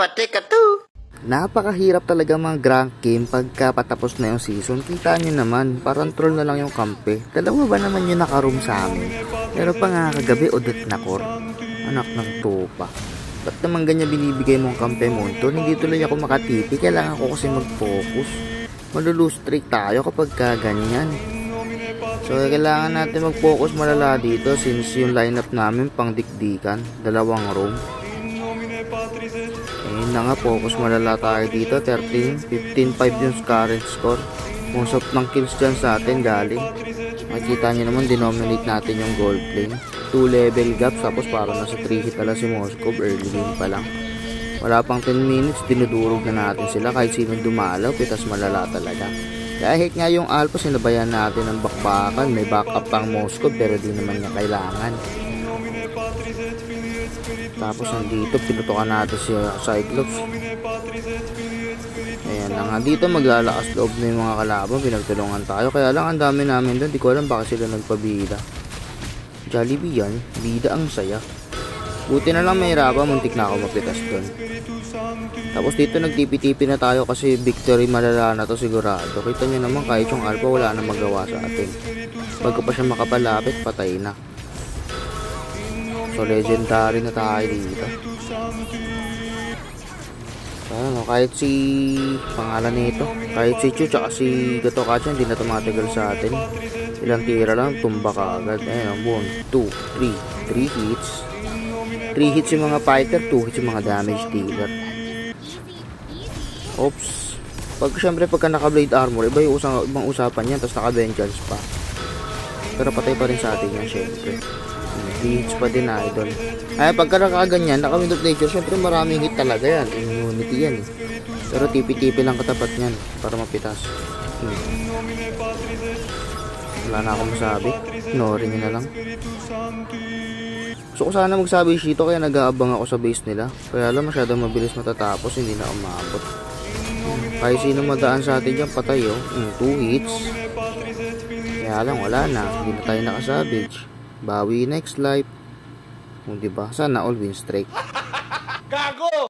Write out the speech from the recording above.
Mateka to. Napakahirap talaga mga rank game pagka patapos na yung season. Kita nyo naman, parang troll na lang yung kampe. Dalawa ba naman yung nakaroom sa amin? Pero pa nga kagabi, udot na kor. Anak ng tupa. Ba't naman ganyan binibigay mong kampe mo? Hindi tuloy ako makatipi. Kailangan ko kasi mag-focus. Malulose streak tayo kapag ganyan. So kailangan natin mag-focus malala dito since yung lineup namin pang dikdikan. Dalawang room. Ayun na nga, focus malala tayo dito. 13, 15-5 yung current score. Most of ng kills dyan sa atin galing. Makikita nyo naman, denominate natin yung gold lane. 2 level gaps, tapos parang nasa 3 hit ala si Moskov. Early game pa lang. Wala pang 10 minutes, dinudurog na natin sila. Kahit sinong dumalaw, pitas malala talaga. Kahit nga yung Alpha, sinabayan natin ng bakbakan. May backup pang Moskov, pero di naman niya kailangan. Tapos nandito, pinutukan natin si Cyclops. Ayan na nga, dito maglalakas loob na yung mga kalaban. Pinagtulungan tayo, kaya lang ang dami namin doon. Di ko alam bakit sila nagpabida. Jollibee yan, bida ang saya. Buti na lang may raba, muntik na ako mapitas doon. Tapos dito nagtipi-tipi na tayo kasi victory malala na to sigurado. Kita nyo naman, kahit yung Alpha wala na magawa sa atin. Bago pa siya makapalapit, patay na. So legendary na tayo dito. Ano, kahit si pangalan nito, kahit si Chu tsaka si Gatokacha hindi na tumatagal sa atin. Ilang tira lang, tumba ka agad. Ayun, 1, 2, 3 hits. 3 hits yung mga fighter, 2 hits yung mga damage dealer. Oops. Syempre pagka naka blade armor, iba yung ibang usapan yan, tapos naka vengeance pa. Pero patay pa rin sa atin yan syempre. Hits pa din idol. Ay pagka nakaganyan, naka wind of nature, syempre maraming hit talaga yan. Immunity yan eh. Pero tipi-tipi lang katapat yan para mapitas. Wala na akong masabi. Ignorin nyo na lang. So kung sana magsabi Shito, kaya nag-aabang ako sa base nila. Kaya lang masyadong mabilis matatapos, hindi na umabot. Kaya sino madaan sa atin dyan, patay oh. 2 hits. Kaya lang wala na, hindi na tayo nakasavage. Bawi next life. Kung diba, sana all win streak. Gago!